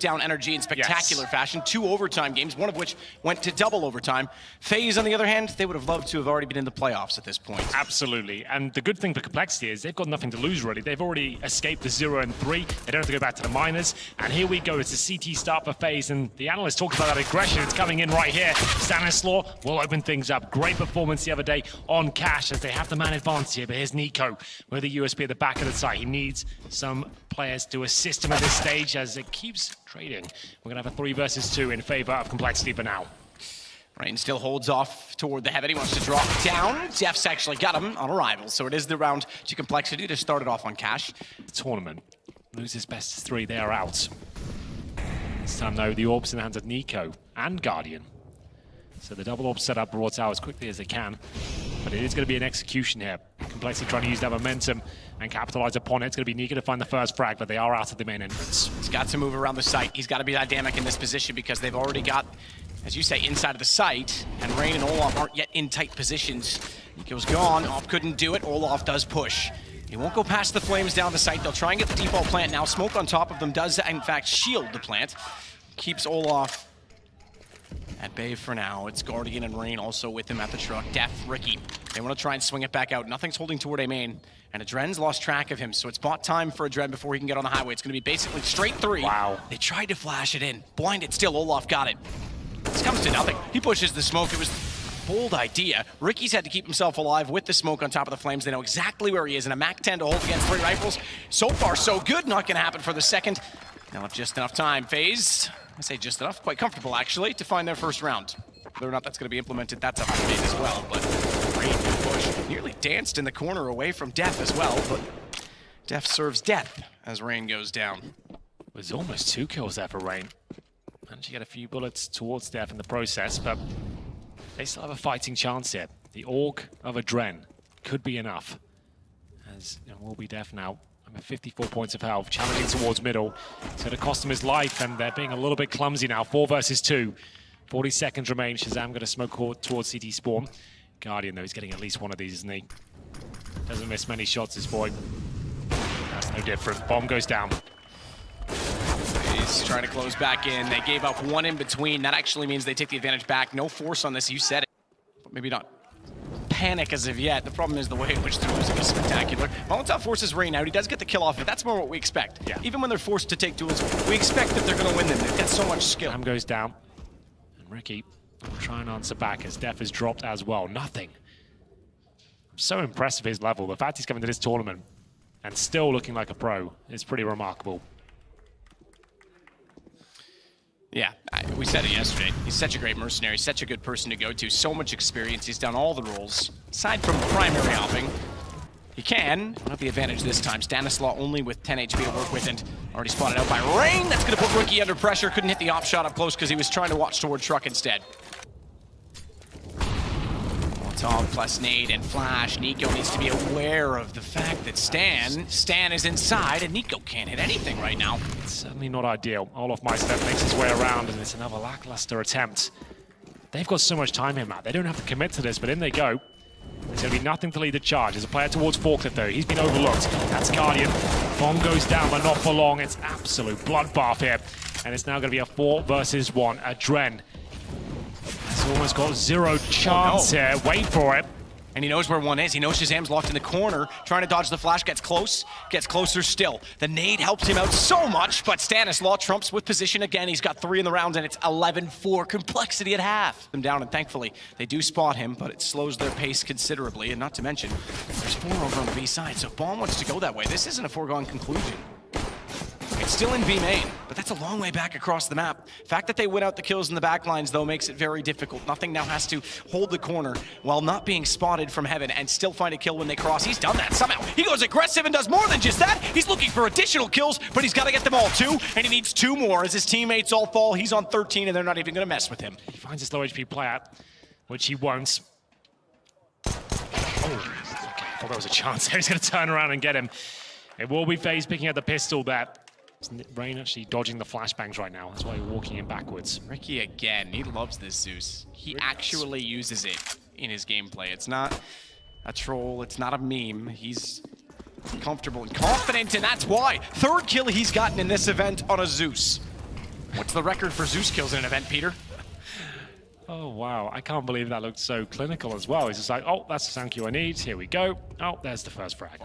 down energy in spectacular fashion. 2 overtime games, one of which went to double overtime. FaZe, on the other hand, they would have loved to have already been in the playoffs at this point. Absolutely, and the good thing for compLexity is they've got nothing to lose, really. They've already escaped the 0 and 3. They don't have to go back to the minors. And here we go, it's a CT start for FaZe, and the analyst talked about that aggression. It's coming in right here. Stanislaw will open things up. Great performance the other day on Cash as they have the man advance here, but here's NIKO with the USB at the back of the site. He needs some players to assist him at this stage as it keeps trading. We're going to have a 3 versus 2 in favor of compLexity for now. Rain still holds off toward the heaven. He wants to drop down. Def's actually got him on arrival, so it is the round to compLexity to start it off on Cash. The tournament loses best of 3, they are out. This time though, the orb's in the hands of NIKO and Guardian. So the double orb setup brought out as quickly as they can, but it is going to be an execution here. compLexity trying to use that momentum and capitalize upon it. It's going to be NIKO to find the first frag, but they are out of the main entrance. He's got to move around the site. He's got to be dynamic in this position because they've already got, as you say, inside of the site, and Rain and Olaf aren't yet in tight positions. NIKO's gone. Olaf couldn't do it. Olaf does push. He won't go past the flames down the site. They'll try and get the default plant now. Smoke on top of them does, in fact, shield the plant. Keeps Olaf at bay for now. It's Guardian and Rain also with him at the truck. Def, Ricky, they want to try and swing it back out. Nothing's holding toward A main, and Adren's lost track of him, so it's bought time for Adren before he can get on the highway. It's going to be basically straight 3. Wow. They tried to flash it in. Blinded still, Olaf got it. This comes to nothing. He pushes the smoke. It was a bold idea. Ricky's had to keep himself alive with the smoke on top of the flames. They know exactly where he is, and a MAC-10 to hold against 3 rifles. So far, so good. Not going to happen for the second. They'll have just enough time. FaZe, I say just enough, quite comfortable actually, to find their first round. Whether or not that's going to be implemented, that's up to FaZe as well, but Rain push. Nearly danced in the corner away from Def as well, but Def serves death as Rain goes down. It was almost 2 kills there for Rain. Managed to get a few bullets towards Def in the process, but they still have a fighting chance here. The Org of Adren could be enough, as it will be Def now. I'm at 54 points of health, challenging towards middle. It's going to cost him his life, and they're being a little bit clumsy now. 4 versus 2. 40 seconds remain. Shazam going to smoke towards CT spawn. Guardian, though, he's getting at least one of these, isn't he? Doesn't miss many shots, this boy. That's no different. Bomb goes down. He's trying to close back in. They gave up 1 in between. That actually means they take the advantage back. No force on this, you said it. But maybe not panic as of yet. The problem is the way in which they're losing is spectacular. Molotov forces Rain out. He does get the kill off, but that's more what we expect. Yeah. Even when they're forced to take duels, we expect that they're going to win them. They've got so much skill. Sam goes down. And Ricky will try and answer back as Def is dropped as well. Nothing. I'm so impressed with his level. The fact he's coming to this tournament and still looking like a pro is pretty remarkable. Yeah, we said it yesterday. He's such a great mercenary, such a good person to go to, so much experience. He's done all the roles. Aside from primary hopping, he can have the advantage this time. Stanislaw only with 10 HP to work with, and already spotted out by Rain. That's going to put Ricky under pressure. Couldn't hit the op shot up close because he was trying to watch toward truck instead. Molotov plus nade and flash. NIKO needs to be aware of the fact that Stan is inside, and NIKO can't hit anything right now. It's certainly not ideal. Olaf Meister makes his way around, and it's another lackluster attempt. They've got so much time here, Matt. They don't have to commit to this, but in they go. There's going to be nothing to lead the charge. There's a player towards Forklift, though. He's been overlooked. That's Guardian. Bomb goes down, but not for long. It's absolute bloodbath here. And it's now going to be a 4 versus 1. Adren has almost got 0 chance here. Wait for it. And he knows where 1 is. He knows Shazam's locked in the corner, trying to dodge the flash, gets close, gets closer still. The nade helps him out so much, but Stanislaw trumps with position again. He's got 3 in the round, and it's 11-4. compLexity at half. Them down, and thankfully, they do spot him, but it slows their pace considerably, and not to mention, there's 4 over on the B side, so Bomb wants to go that way. This isn't a foregone conclusion. It's still in B main, but that's a long way back across the map. The fact that they win out the kills in the back lines, though, makes it very difficult. Nothing now has to hold the corner while not being spotted from heaven and still find a kill when they cross. He's done that somehow. He goes aggressive and does more than just that. He's looking for additional kills, but he's got to get them all too, and he needs 2 more as his teammates all fall. He's on 13, and they're not even going to mess with him. He finds his low HP player, which he won't. Oh, okay. I thought there was a chance there. He's going to turn around and get him. It will be FaZe picking up the pistol there. Rain actually dodging the flashbangs right now. That's why he's walking in backwards. Ricky again, he loves this Zeus. He actually uses it in his gameplay. It's not a troll, it's not a meme. He's comfortable and confident, and that's why. 3rd kill he's gotten in this event on a Zeus. What's the record for Zeus kills in an event, Peter? Oh, wow. I can't believe that looked so clinical as well. He's just like, oh, that's the thank you I need. Here we go. Oh, there's the first frag.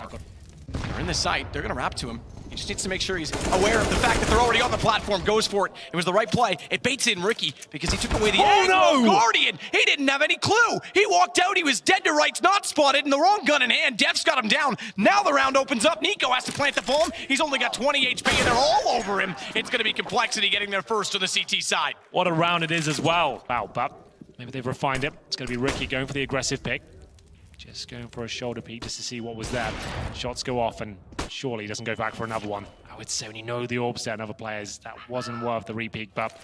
They're in the site. They're going to wrap to him. He just needs to make sure he's aware of the fact that they're already on the platform. Goes for it. It was the right play. It baits in Ricky because he took away the angle. No! Guardian. He didn't have any clue. He walked out. He was dead to rights, not spotted, and the wrong gun in hand. Def's got him down. Now the round opens up. NIKO has to plant the bomb. He's only got 20 HP, and they're all over him. It's going to be compLexity getting there first on the CT side. What a round it is as well. Wow, but maybe they've refined it. It's going to be Ricky going for the aggressive pick. Just going for a shoulder peek just to see what was there. Shots go off, and surely he doesn't go back for another one. I would say when you know the orbs there and other players, that wasn't worth the repeat, but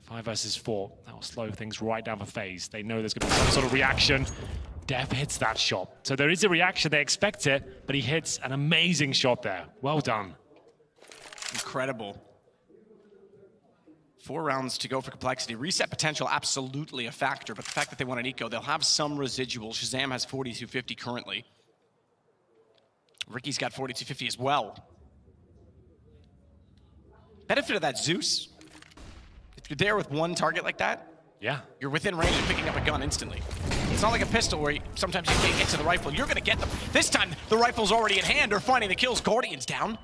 5 versus 4, that will slow things right down for FaZe. They know there's going to be some sort of reaction. Def hits that shot. So there is a reaction, they expect it, but he hits an amazing shot there. Well done. Incredible. 4 rounds to go for compLexity. Reset potential, absolutely a factor, but the fact that they want an NIKO, they'll have some residual. Shazam has 4250 currently. Ricky's got 4250 as well. Benefit of that Zeus, if you're there with one target like that, Yeah. you're within range of picking up a gun instantly. It's not like a pistol where sometimes you can't get to the rifle. You're going to get them. This time, the rifle's already in hand. They're finding the kills. Guardian's down.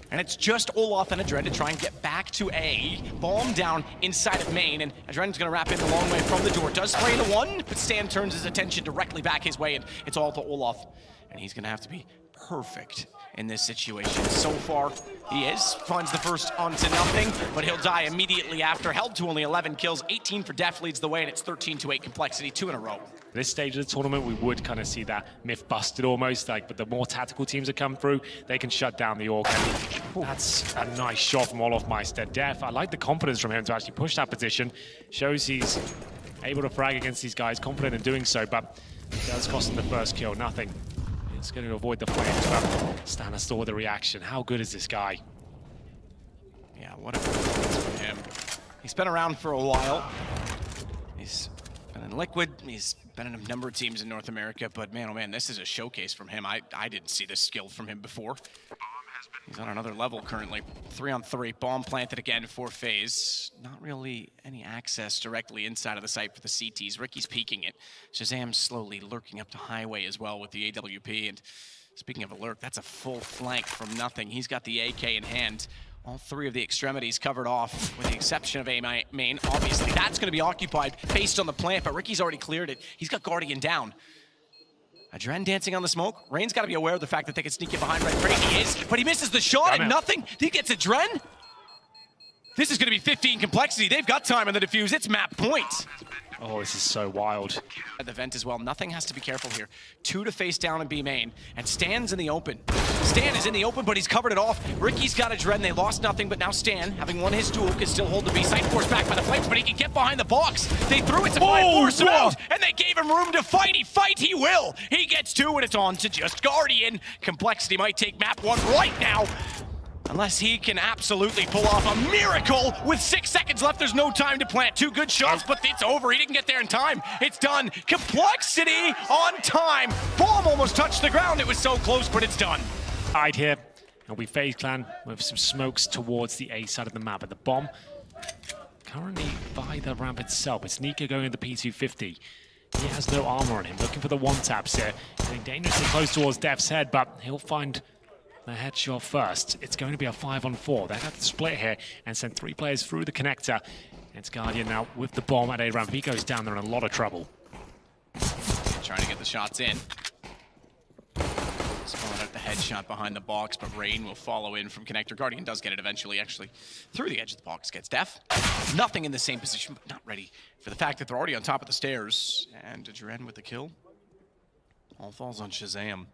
And it's just Olaf and Adren to try and get back to A. Bomb down inside of main, and Adren's gonna wrap in the long way from the door. Does spray the one, but Stan turns his attention directly back his way, and it's all to Olaf. And he's gonna have to be perfect in this situation. So far, he is. Finds the first onto nothing, but he'll die immediately after. Held to only 11 kills, 18 for Def leads the way, and it's 13-8 compLexity, 2 in a row. This stage of the tournament, we would kind of see that myth busted almost, like, but the more tactical teams that come through, they can shut down the org. That's a nice shot from Olaf Meister. Def, I like the confidence from him to actually push that position. Shows he's able to frag against these guys, confident in doing so, but it does cost him the first kill, nothing. It's going to avoid the flames, but Stannis still with the reaction. How good is this guy? Yeah, what a performance from him. He's been around for a while. He's been in Liquid, he's been in a number of teams in North America, but man, oh man, this is a showcase from him. I didn't see this skill from him before. He's on another level currently. 3-on-3, bomb planted again for FaZe. Not really any access directly inside of the site for the CTs. Ricky's peeking it. Shazam's slowly lurking up to highway as well with the AWP, and speaking of a lurk, that's a full flank from nothing. He's got the AK in hand. All 3 of the extremities covered off, with the exception of A main. Obviously, that's going to be occupied based on the plant, but Ricky's already cleared it. He's got Guardian down. Adren dancing on the smoke. Rain's got to be aware of the fact that they can sneak in behind Red Crate. He is, but he misses the shot and nothing. He gets Adren. This is going to be 15 compLexity. They've got time on the defuse. It's map point. Oh, this is so wild. At the vent as well. Nothing has to be careful here. 2 to face down and B main, and Stan's in the open. Stan is in the open, but he's covered it off. Ricky's got Adren. They lost nothing, but now Stan, having won his duel, can still hold the B site. Forced back by the flames, but he can get behind the box. They threw it to 5-4 surround, and they gave him room to fight. He will. He gets 2, and it's on to just Guardian. compLexity might take map 1 right now. Unless he can absolutely pull off a miracle with 6 seconds left. There's no time to plant. 2 good shots, but it's over. He didn't get there in time. It's done. compLexity on time. Bomb almost touched the ground. It was so close, but it's done. Side here, and we FaZe clan with some smokes towards the A side of the map. But the bomb currently by the ramp itself. It's NIKO going into P250. He has no armor on him. Looking for the one-taps here. Getting dangerously close towards Def's head, but he'll find the headshot first. It's going to be a 5-on-4. They've got to split here and send 3 players through the connector. It's Guardian now with the bomb at A ramp. He goes down, they're in a lot of trouble. Trying to get the shots in. Spawning out the headshot behind the box, but Rain will follow in from connector. Guardian does get it eventually, actually, through the edge of the box. Gets Def. Nothing in the same position, but not ready for the fact that they're already on top of the stairs. And Adren with the kill. All falls on Shazam.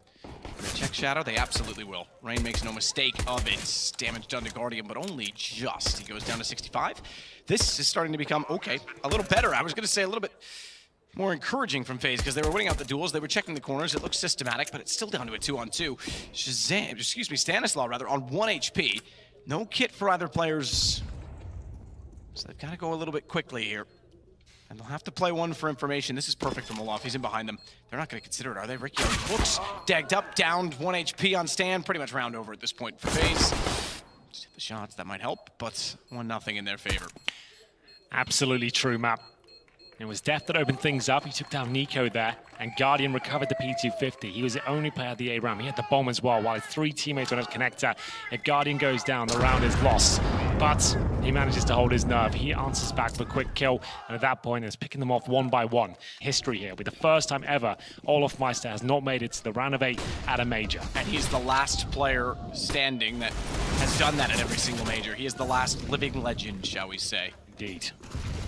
They check Shadow, they absolutely will. Rain makes no mistake of it. Damage done to Guardian, but only just. He goes down to 65. This is starting to become, okay, a little better. I was going to say a little bit more encouraging from FaZe because they were winning out the duels. They were checking the corners. It looks systematic, but it's still down to a 2-on-2. Stanislaw, rather, on 1 HP. No kit for either players. So they've got to go a little bit quickly here. And they'll have to play 1 for information. This is perfect from Olaf. He's in behind them. They're not going to consider it, are they? Ricky looks dagged up, downed 1 HP on Stan. Pretty much round over at this point for FaZe. Just hit the shots, that might help, but 1-0 in their favor. Absolutely true, Matt. It was Def that opened things up. He took down NIKO there, and Guardian recovered the P250. He was the only player at the A round. He had the bomb as well, while his 3 teammates went at connector. If Guardian goes down, the round is lost. But he manages to hold his nerve. He answers back for a quick kill, and at that point, is picking them off one by one. History here, with the first time ever, Olaf Meister has not made it to the round of 8 at a major. And he's the last player standing that has done that at every single major. He is the last living legend, shall we say. Indeed.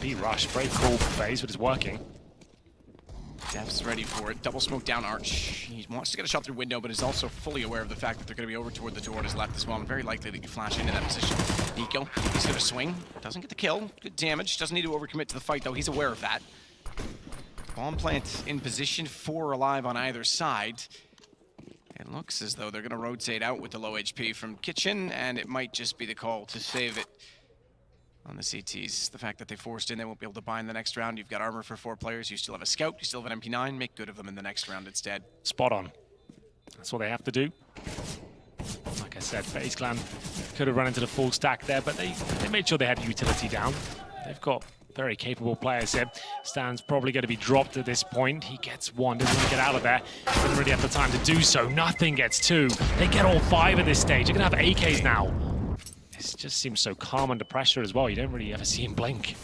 B-Rush, very cool for FaZe, but it's working. Def's ready for it. Double smoke down Arch. He wants to get a shot through window, but is also fully aware of the fact that they're going to be over toward the door on his left as well. And very likely that you flash into that position. NIKO, he's going to swing. Doesn't get the kill. Good damage. Doesn't need to overcommit to the fight, though. He's aware of that. Bomb plant in position, 4 alive on either side. It looks as though they're going to rotate out with the low HP from Kitchen, and it might just be the call to save it on the CTs. The fact that they forced in, they won't be able to buy in the next round. You've got armor for 4 players. You still have a scout. You still have an MP9. Make good of them in the next round instead. Spot on. That's what they have to do. Like I said, FaZe Clan could have run into the full stack there, but they made sure they had utility down. They've got very capable players here. Stan's probably going to be dropped at this point. He gets 1, doesn't want to get out of there. Doesn't really have the time to do so. Nothing gets 2. They get all 5 at this stage. They're going to have AKs now. This just seems so calm under pressure as well. You don't really ever see him blink.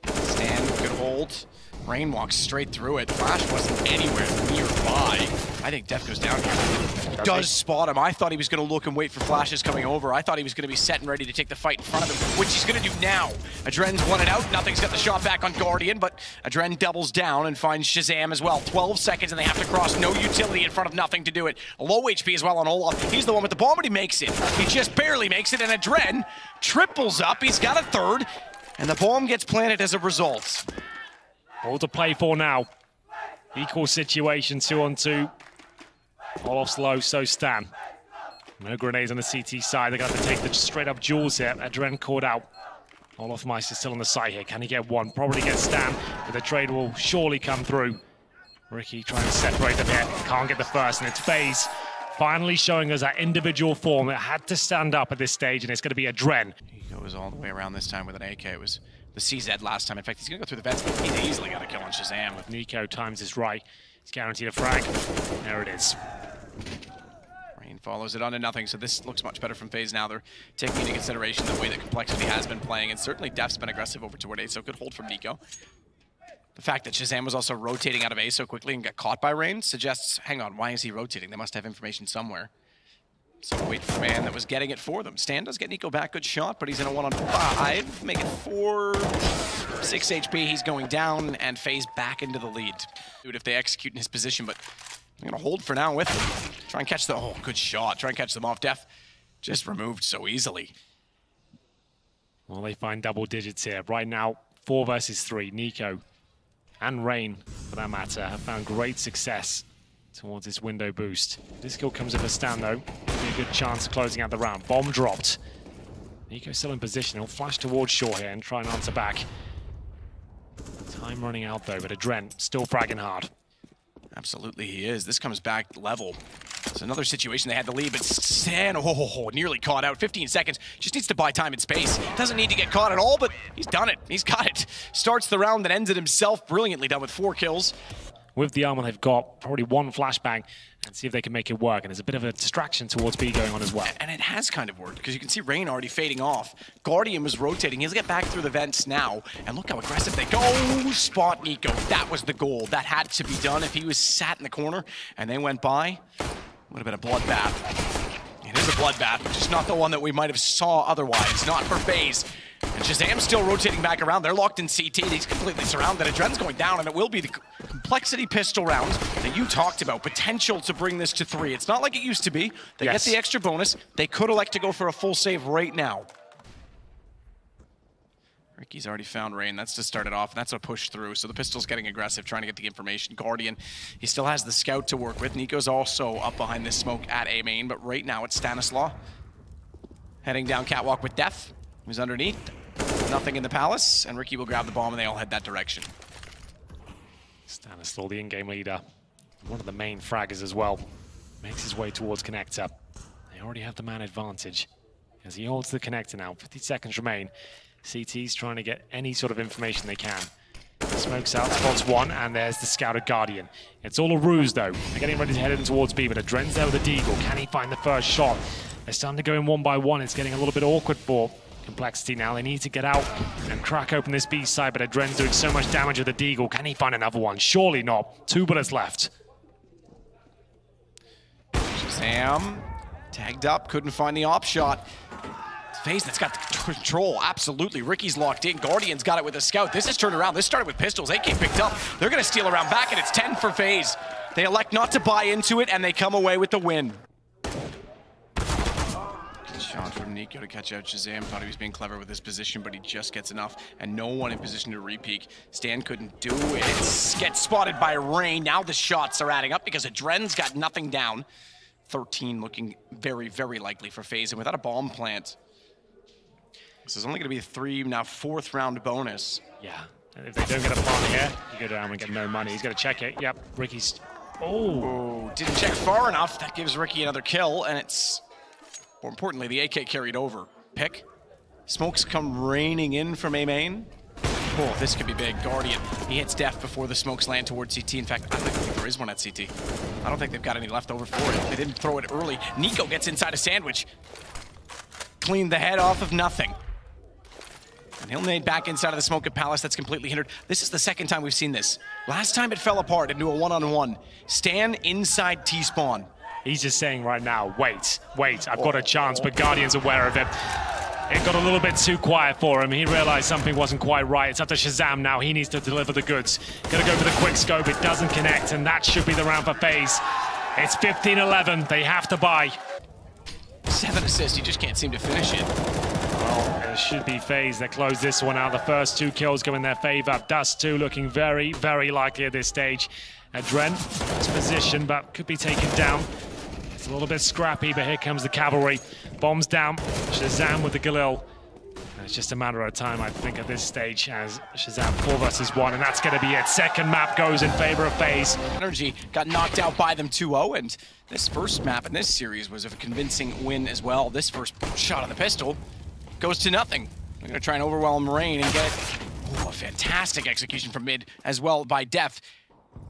Stan, good hold. Rain walks straight through it. Flash wasn't anywhere nearby. I think Def goes down here. Does spot him. I thought he was going to look and wait for flashes coming over. I thought he was going to be set and ready to take the fight in front of him, which he's going to do now. Adren's won it out. Nothing's got the shot back on Guardian, but Adren doubles down and finds Shazam as well. 12 seconds, and they have to cross. No utility in front of nothing to do it. Low HP as well on Olaf. He's the one with the bomb, but he makes it. He just barely makes it, and Adren triples up. He's got a 3rd, and the bomb gets planted as a result. All to play for now. Equal situation, 2-on-2. Olaf's low, so Stan. No grenades on the CT side. They're going to have to take the straight-up duels here. Adren caught out. Olaf Meister still on the side here. Can he get 1? Probably get Stan, but the trade will surely come through. Ricky trying to separate them here. Can't get the first, and it's FaZe finally showing us that individual form that had to stand up at this stage, and it's going to be Adren. He goes all the way around this time with an AK. It was the CZ last time. In fact, he's going to go through the vents, but he's easily got a kill on Shazam. If NIKO times his right, he's guaranteed a frag. There it is. Rain follows it on to nothing, so this looks much better from FaZe now. They're taking into consideration the way that compLexity has been playing, and certainly Def's been aggressive over toward A, so good hold from NIKO. The fact that Shazam was also rotating out of A so quickly and got caught by Rain suggests, hang on, why is he rotating? They must have information somewhere. So wait for the man that was getting it for them. Stan does get NIKO back, good shot, but he's in a 1-on-5. Make it 4, 6 HP, he's going down, and FaZe back into the lead. Dude, if they execute in his position, but I'm gonna hold for now with him. Try and catch the, oh, good shot. Try and catch them off. Def just removed so easily. Well, they find double digits here. Right now, 4 versus 3. NIKO and Rain, for that matter, have found great success towards this window boost. This kill comes with a Stan, though. Be a good chance of closing out the round. Bomb dropped. NIKO still in position. He'll flash towards shore here and try and answer back. Time running out, though, but Adren still fragging hard. Absolutely he is. This comes back level. It's another situation they had to lead, but Stan, nearly caught out. 15 seconds. Just needs to buy time and space. Doesn't need to get caught at all, but he's done it. He's got it. Starts the round that ends it himself. Brilliantly done with 4 kills. With the armor they've got, probably 1 flashbang, and see if they can make it work. And there's a bit of a distraction towards B going on as well. And it has kind of worked, because you can see Rain already fading off. Guardian was rotating. He'll get back through the vents now. And look how aggressive they go. Spot NIKO. That was the goal. That had to be done. If he was sat in the corner and they went by, would have been a bloodbath. It is a bloodbath, but just not the one that we might have saw otherwise. Not for FaZe. And Shazam's still rotating back around. They're locked in CT. He's completely surrounded. Adren's going down, and it will be the compLexity pistol round that you talked about. Potential to bring this to 3. It's not like it used to be. They get the extra bonus. They could elect to go for a full save right now. Ricky's already found Rain. That's to start it off, and that's a push through. So the pistol's getting aggressive, trying to get the information. Guardian, he still has the scout to work with. NIKO's also up behind this smoke at A main, but right now it's Stanislaw. Heading down catwalk with Def, who's underneath. Nothing in the palace, and Ricky will grab the bomb, and they all head that direction. Stanislaw, the in-game leader, one of the main fraggers as well, makes his way towards connector. They They already have the man advantage as he holds the connector now. 50 seconds remain. CT's trying to get any sort of information they can. Smokes out, spots one, and there's the scouted Guardian. It's all a ruse, though. They're getting ready to head in towards B, but Adren's there with the Deagle. Can he find the first shot? They're starting to go in one by one. It's getting a little bit awkward for compLexity now. They need to get out and crack open this B side, but Adren's doing so much damage with the Deagle. Can he find another one? Surely not. 2 bullets left. Shazam tagged up, couldn't find the op shot. FaZe that's got the control, absolutely. Ricky's locked in. Guardian's got it with a scout. This is turned around. This started with pistols. AK picked up. They're going to steal around back, and it's 10 for FaZe. They elect not to buy into it, and they come away with the win. Good shot from NIKO to catch out Shazam. Thought he was being clever with his position, but he just gets enough, and no one in position to repeak. Stan couldn't do it. Gets spotted by Rain. Now the shots are adding up because Adren's got nothing down. 13 looking very, very likely for FaZe, and without a bomb plant, this is only going to be a 3, now 4th round bonus. Yeah, and if they don't get a plant here, you go down and get no money. He's going to check it. Yep, Ricky's... Oh, didn't check far enough. That gives Ricky another kill, and it's, more importantly, the AK carried over. Pick. Smokes come raining in from A main. Oh, this could be big. Guardian, he hits Def before the smokes land towards CT. In fact, I don't think there is one at CT. I don't think they've got any left over for it. They didn't throw it early. NIKO gets inside a sandwich. Cleaned the head off of nothing. And he'll nade back inside of the smoke at Palace. That's completely hindered. This is the second time we've seen this. Last time it fell apart into a one-on-one. Stan inside T-spawn. He's just saying right now, wait, I've got a chance, but Guardian's aware of it. It got a little bit too quiet for him. He realized something wasn't quite right. It's up to Shazam now. He needs to deliver the goods. Gonna go for the quick scope. It doesn't connect, and that should be the round for FaZe. It's 15-11. They have to buy. 7 assists. You just can't seem to finish it. Well, it should be FaZe that close this one out. The first 2 kills go in their favor. Dust 2 looking very, very likely at this stage. Adren, his position, but could be taken down. It's a little bit scrappy, but here comes the cavalry. Bombs down. Shazam with the Galil. And it's just a matter of time, I think, at this stage, as Shazam 4 versus 1, and that's going to be it. Second map goes in favor of FaZe. Energy got knocked out by them 2-0, and this first map in this series was a convincing win as well. This first shot of the pistol goes to nothing. They're going to try and overwhelm Rain and get it. Oh, a fantastic execution from mid as well by Def.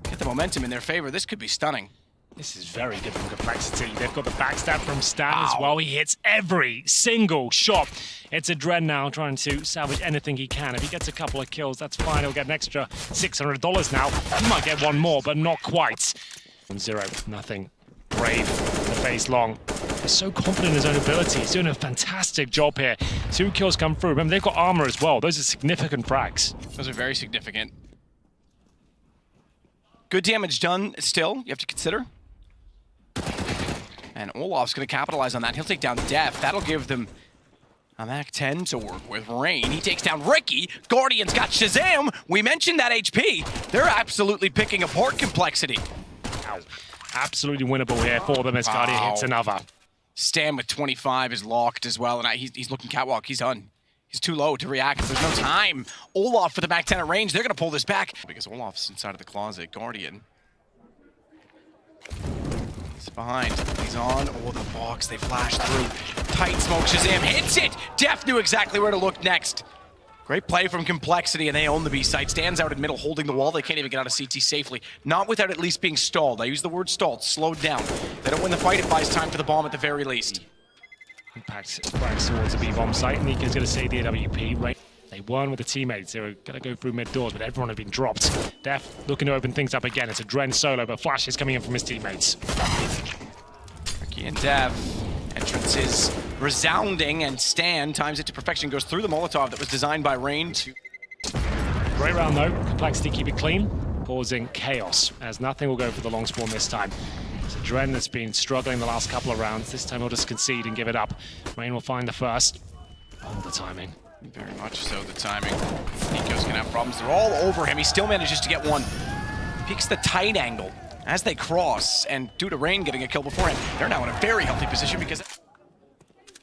Get the momentum in their favor. This could be stunning. This is very good from compLexity. They've got the backstab from Stan as well. He hits every single shot. It's Adren now trying to salvage anything he can. If he gets a couple of kills, that's fine. He'll get an extra $600 now. He might get one more, but not quite. 1-0, nothing. Brave, the FaZe long. He's so confident in his own ability. He's doing a fantastic job here. 2 kills come through. Remember, they've got armor as well. Those are significant frags. Those are very significant. Good damage done still, you have to consider. And Olaf's going to capitalize on that. He'll take down Def. That'll give them a MAC-10 to work with. Rain, he takes down Ricky. Guardian's got Shazam. We mentioned that HP. They're absolutely picking apart compLexity. Ow. Absolutely winnable here for them as Guardian hits another. Stan with 25 is locked as well, and he's looking catwalk. He's done. He's too low to react. There's no time. Olaf for the MAC-10 at range. They're going to pull this back because Olaf's inside of the closet. Guardian. He's behind. He's on. Oh, the box. They flash through. Tight smoke. Shazam hits it. Def knew exactly where to look next. Great play from compLexity, and they own the B site. Stands out in middle, holding the wall. They can't even get out of CT safely. Not without at least being stalled. I use the word stalled. Slowed down. They don't win the fight. It buys time for the bomb at the very least. Impact flags towards the B-bomb site. NIKO's going to save the AWP. Right. They weren't with the teammates. They were going to go through mid doors, but everyone had been dropped. Def looking to open things up again. It's Adren solo, but Flash is coming in from his teammates. Ricky and Def. Entrance is resounding, and Stan times it to perfection. Goes through the Molotov that was designed by Rain. Great round though. compLexity keep it clean, causing chaos, as nothing will go for the long spawn this time. It's Adren that's been struggling the last couple of rounds. This time he'll just concede and give it up. Rain will find the first. Oh, the timing. Very much so, the timing. NIKO's gonna have problems. They're all over him. He still manages to get one. Peeks the tight angle as they cross, and due to Rain getting a kill beforehand, they're now in a very healthy position because...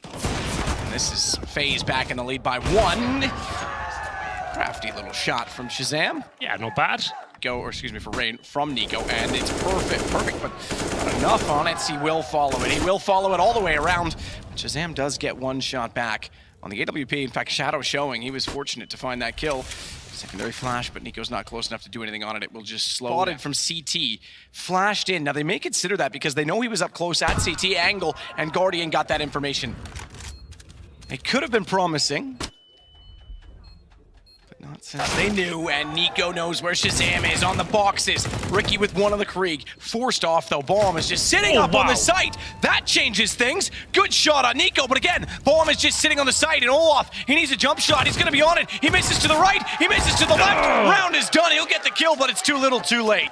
And this is FaZe back in the lead by 1. Crafty little shot from Shazam. Yeah, not bad. for Rain from NIKO, and it's perfect, but not enough on it. He will follow it. He will follow it all the way around. Shazam does get one shot back on the AWP. In fact, Shadow showing he was fortunate to find that kill. Secondary flash, but NIKO's not close enough to do anything on it. It will just slow it from CT. Flashed in. Now, they may consider that because they know he was up close at CT angle, and Guardian got that information. It could have been promising, but not since they knew, and NIKO knows where Shazam is on the boxes. Ricky with one on the Krieg. Forced off, though. Bomb is just sitting up on the site. That changes things. Good shot on NIKO, but again, Bomb is just sitting on the site, and Olaf, he needs a jump shot. He's going to be on it. He misses to the right. He misses to the left. Round is done. He'll get the kill, but it's too little too late.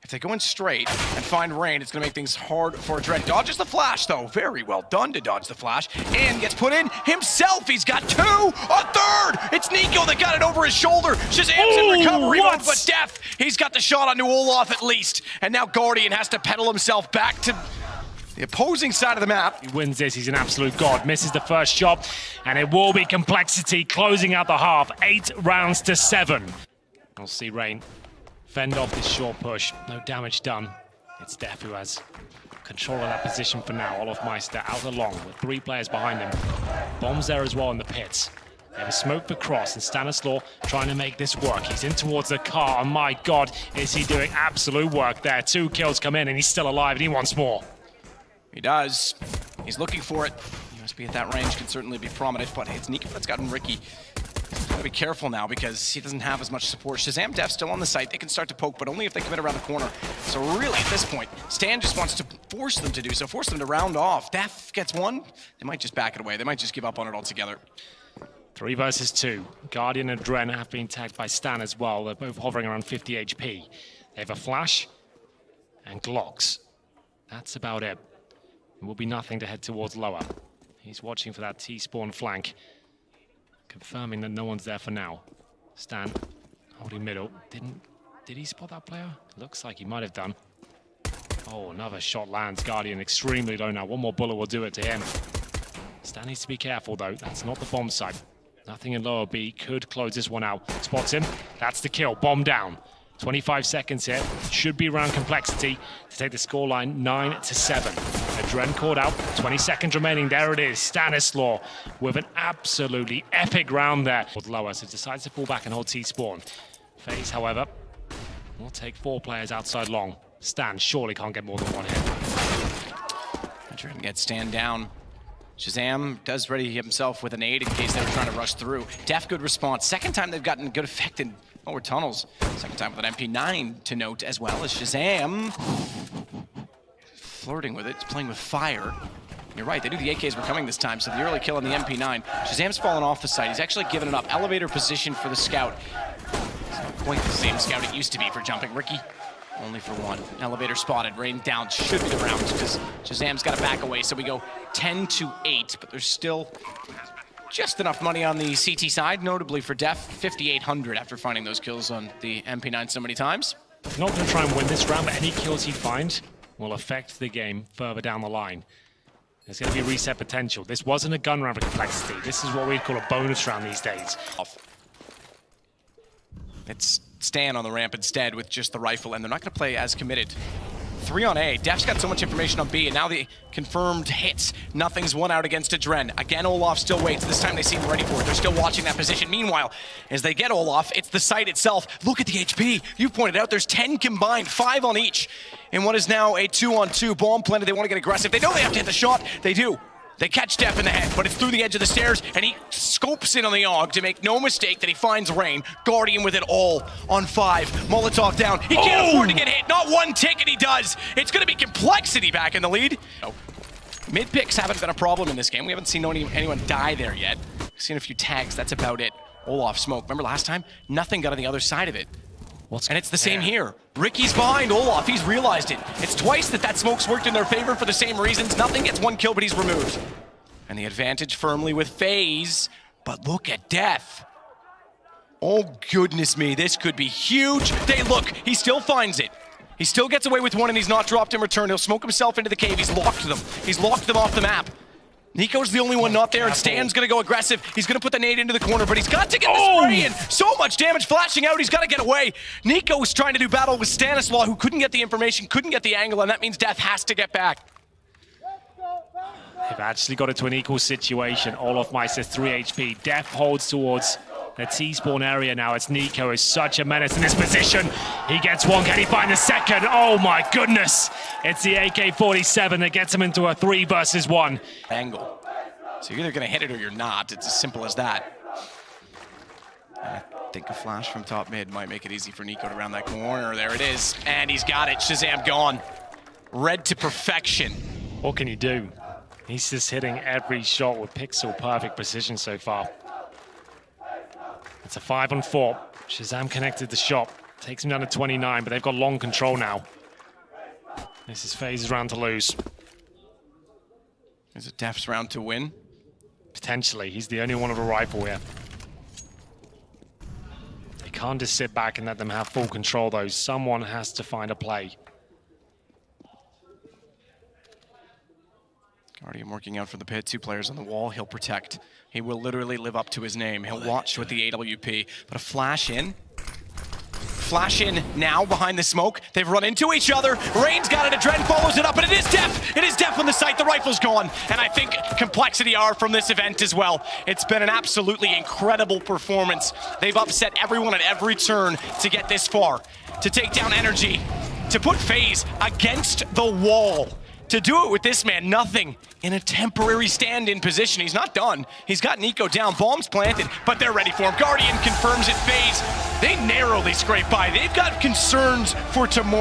If they go in straight and find Rain, it's going to make things hard for Dread. Dodges the flash, though. Very well done to dodge the flash. And gets put in himself. He's got two. A third. It's NIKO that got it over his shoulder. Shazam's in recovery mode, but Def, he's got the shot onto Olaf at least. And now Guardian has to pedal himself back to the opposing side of the map. He wins this. He's an absolute god. Misses the first shot, and it will be compLexity closing out the half. 8 rounds to 7. We'll see Rain fend off this short push. No damage done. It's Def who has control of that position for now. Olaf Meister out along with 3 players behind him. Bombs there as well in the pits. They have a smoke for Cross, and Stanislaw trying to make this work. He's in towards the car, and my god, is he doing absolute work there. 2 kills come in, and he's still alive, and he wants more. He does. He's looking for it. He must be at that range, can certainly be prominent, but it's NIKO that's gotten Ricky. Gotta be careful now because he doesn't have as much support. Shazam Def still on the site. They can start to poke, but only if they commit around the corner. So really, at this point, Stan just wants to force them to do so, force them to round off. Def gets one. They might just back it away. They might just give up on it altogether. 3 versus 2. Guardian and Dren have been tagged by Stan as well. They're both hovering around 50 HP. They have a flash and Glocks. That's about it. It will be nothing to head towards lower. He's watching for that T-spawn flank, confirming that no one's there for now. Stan holding middle. Did he spot that player? Looks like he might have done. Oh, another shot lands. Guardian extremely low now. One more bullet will do it to him. Stan needs to be careful though. That's not the bomb site. Nothing in lower B could close this one out. Spots him. That's the kill. Bomb down. 25 seconds here. Should be around compLexity to take the scoreline 9-7. Adren caught out. 20 seconds remaining. There it is. Stanislaw with an absolutely epic round there. Lower, so decides to pull back and hold T-spawn. FaZe, however, will take 4 players outside long. Stan surely can't get more than 1 hit. Adren gets Stan down. Shazam does ready himself with a nade in case they were trying to rush through. Def, good response. Second time they've gotten good effect in lower tunnels. Second time with an MP9 to note as well as Shazam flirting with it. It's playing with fire. You're right, they knew the AKs were coming this time, so the early kill on the MP9. Shazam's fallen off the site. He's actually given it up. Elevator position for the scout. It's not quite the same scout it used to be for jumping. Ricky, only for 1. Elevator spotted. Rain down. Should be the round because Shazam's got to back away. So we go 10-8, but there's still just enough money on the CT side, notably for Def, 5,800 after finding those kills on the MP9 so many times. Not going to try and win this round, but any kills he finds will affect the game further down the line. There's going to be reset potential. This wasn't a gun round for compLexity. This is what we'd call a bonus round these days. It's Stan on the ramp instead with just the rifle, and they're not going to play as committed. 3 on A. Def's got so much information on B, and now the confirmed hits. Nothing's 1 out against Adren. Again, Olaf still waits. This time they seem ready for it. They're still watching that position. Meanwhile, as they get Olaf, it's the site itself. Look at the HP. You pointed out there's 10 combined, 5 on each. In what is now a 2-on-2. Bomb planted. They want to get aggressive. They know they have to hit the shot. They do. They catch Def in the head, but it's through the edge of the stairs, and he scopes in on the AUG to make no mistake that he finds Rain. Guardian with it all on 5. Molotov down. He can't afford to get hit. Not 1 tick, and he does. It's going to be compLexity back in the lead. Oh. Mid-picks haven't been a problem in this game. We haven't seen anyone die there yet. We've seen a few tags. That's about it. Olaf smoke. Remember last time? Nothing got on the other side of it. And it's the same here. Ricky's behind Olaf. He's realized it. It's twice that smoke's worked in their favor for the same reasons. Nothing gets 1 kill, but he's removed. And the advantage firmly with FaZe. But look at Def. Oh, goodness me. This could be huge. Look, he still finds it. He still gets away with 1, and he's not dropped in return. He'll smoke himself into the cave. He's locked them. He's locked them off the map. NIKO's the only one not there, and Stan's gonna go aggressive. He's gonna put the nade into the corner, but he's got to get the spray in. So much damage flashing out, he's gotta get away. NIKO was trying to do battle with Stanislaw, who couldn't get the information, couldn't get the angle, and that means Death has to get back. They've actually got it to an equal situation. Olofmeister 3 HP. Death holds towards the T-spawn area now. It's NIKO is such a menace in this position. He gets one. Can he find the second? Oh my goodness. It's the AK-47 that gets him into a 3 versus 1. Angle. So you're either gonna hit it or you're not. It's as simple as that. I think a flash from top mid might make it easy for NIKO to round that corner. There it is. And he's got it. Shazam gone. Red to perfection. What can you do? He's just hitting every shot with pixel perfect precision so far. It's a 5-on-4. Shazam connected the shot. Takes him down to 29, but they've got long control now. This is FaZe's round to lose. Is it Def's round to win? Potentially. He's the only one with a rifle here. They can't just sit back and let them have full control, though. Someone has to find a play. Guardian working out for the pit. 2 players on the wall. He'll protect. He will literally live up to his name. He'll watch with the AWP. But a flash in. Flash in now behind the smoke. They've run into each other. Rain's got it. Adren follows it up, and it is Def. It is Def on the site. The rifle's gone. And I think compLexity are from this event as well. It's been an absolutely incredible performance. They've upset everyone at every turn to get this far. To take down Energy. To put FaZe against the wall. To do it with this man, nothing in a temporary stand-in position. He's not done. He's got NIKO down, bombs planted, but they're ready for him. Guardian confirms it, FaZe. They narrowly scrape by. They've got concerns for tomorrow.